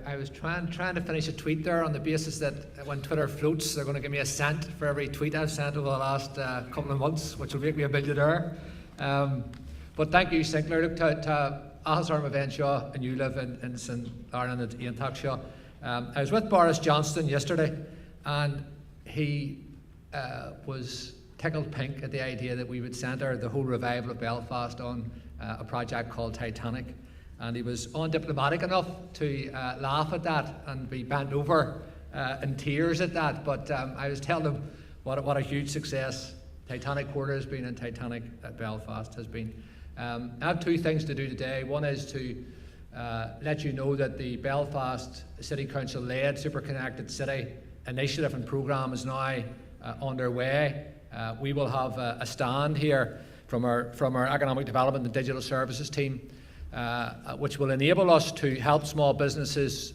I was trying to finish a tweet there on the basis that when Twitter floats, they're going to give me a cent for every tweet I've sent over the last couple of months, which will make me a millionaire. But thank you, Sinclair. Look, to Ahasarm Evenshaw, and you live in St. Ireland at Aontakshaw. I was with Boris Johnson yesterday, and he was tickled pink at the idea that we would centre the whole revival of Belfast on a project called Titanic. And he was undiplomatic enough to laugh at that and be bent over in tears at that. But I was telling him what a huge success Titanic Quarter has been and Titanic at Belfast has been. I have two things to do today. One is to let you know that the Belfast City Council-led Super Connected City initiative and programme is now underway. We will have a stand here from our Economic Development and Digital Services team, which will enable us to help small businesses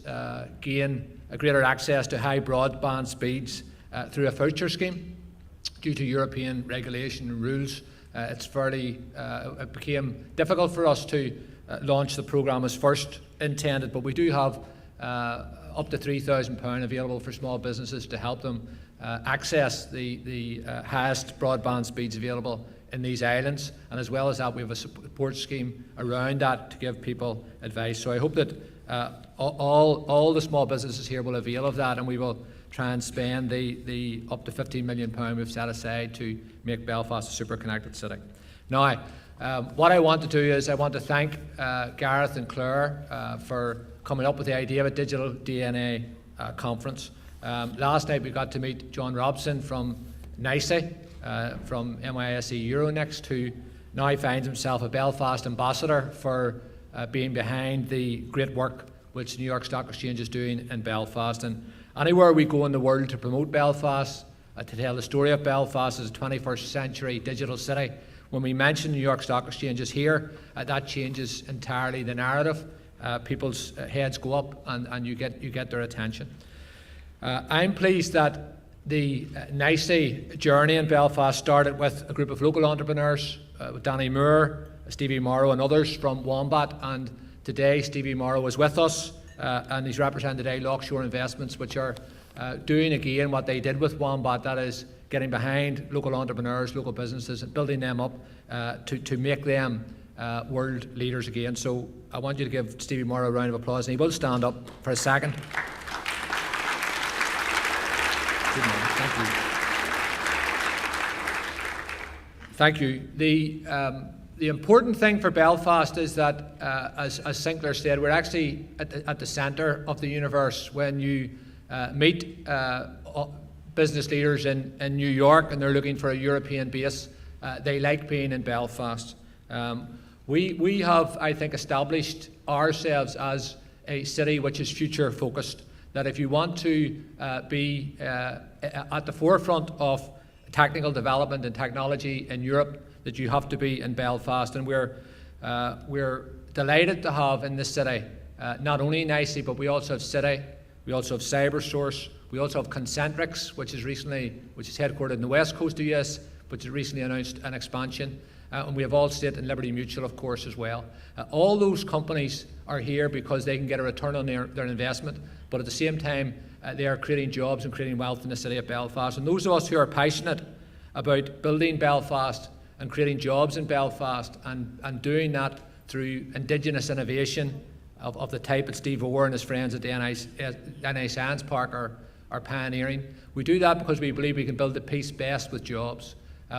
gain a greater access to high broadband speeds through a voucher scheme. Due to European regulation and rules, it became difficult for us to launch the programme as first intended, but we do have up to £3,000 available for small businesses to help them access the highest broadband speeds available in these islands, and as well as that we have a support scheme around that to give people advice. So I hope that all the small businesses here will avail of that, and we will try and spend the up to £15 million we've set aside to make Belfast a super connected city. Now, what I want to do is I want to thank Gareth and Claire for coming up with the idea of a digital DNA conference. Last night we got to meet John Robson from NICE, from MISE Euronext, who now finds himself a Belfast ambassador for being behind the great work which New York Stock Exchange is doing in Belfast. And anywhere we go in the world to promote Belfast, to tell the story of Belfast as a 21st century digital city, when we mention New York Stock Exchanges here, that changes entirely the narrative. People's heads go up and you get their attention. I'm pleased that the NICE journey in Belfast started with a group of local entrepreneurs, with Danny Moore, Stevie Morrow and others from Wombat, and today Stevie Morrow is with us and he's represented today Lockshore Investments, which are doing again what they did with Wombat, that is getting behind local entrepreneurs, local businesses and building them up to make them world leaders again. So I want you to give Stevie Morrow a round of applause, and he will stand up for a second. Thank you. Thank you. The important thing for Belfast is that, as Sinclair said, we're actually at the centre of the universe. When you meet business leaders in New York and they're looking for a European base, they like being in Belfast. We have, I think, established ourselves as a city which is future focused, that if you want to be at the forefront of technical development and technology in Europe, that you have to be in Belfast. And we're delighted to have in this city not only NICE, but we also have City, we also have CyberSource, we also have Concentrix, which is headquartered in the west coast of the US, which has recently announced an expansion. And we have Allstate and Liberty Mutual, of course, as well. All those companies are here because they can get a return on their investment, but at the same time, they are creating jobs and creating wealth in the city of Belfast. And those of us who are passionate about building Belfast and creating jobs in Belfast and doing that through indigenous innovation of the type that Steve Orr and his friends at the NI Science Park are pioneering, we do that because we believe we can build the peace best with jobs.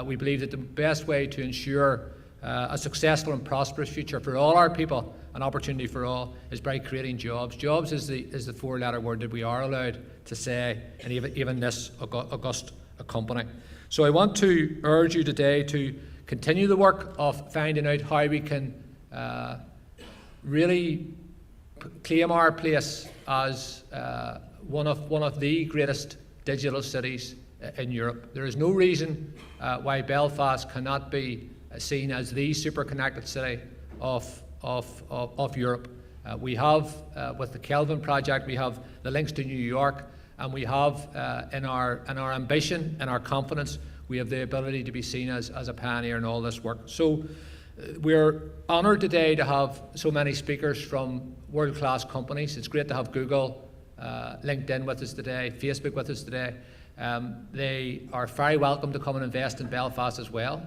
We believe that the best way to ensure a successful and prosperous future for all our people, an opportunity for all, is by creating jobs. Jobs is the four-letter word that we are allowed to say in even this august company. So I want to urge you today to continue the work of finding out how we can really claim our place as one of the greatest digital cities in Europe. There is no reason why Belfast cannot be seen as the super connected city of Europe. We have, with the Kelvin project, we have the links to New York, and we have in our ambition and our confidence, we have the ability to be seen as a pioneer in all this work. So we're honoured today to have so many speakers from world-class companies. It's great to have Google, LinkedIn with us today, Facebook with us today. They are very welcome to come and invest in Belfast as well.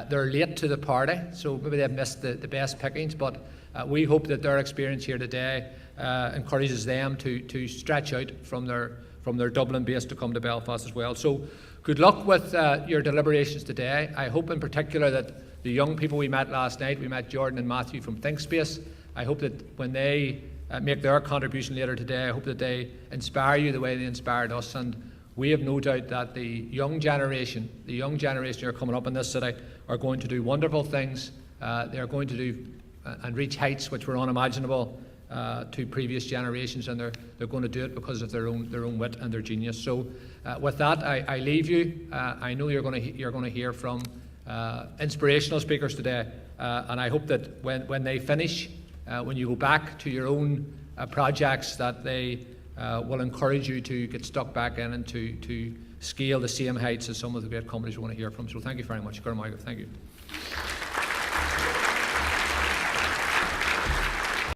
They're late to the party, so maybe they've missed the best pickings, but we hope that their experience here today encourages them to stretch out from their Dublin base to come to Belfast as well. So good luck with your deliberations today. I hope in particular that the young people we met last night, we met Jordan and Matthew from ThinkSpace, I hope that when they make their contribution later today, I hope that they inspire you the way they inspired us. And we have no doubt that the young generation who are coming up in this city are going to do wonderful things. They are going to do and reach heights which were unimaginable to previous generations, and they're going to do it because of their own wit and their genius. So with that, I leave you. I know you're going to hear from inspirational speakers today, and I hope that when they finish, when you go back to your own projects, that they will encourage you to get stuck back in and to scale the same heights as some of the great companies we want to hear from. So thank you very much. Thank you.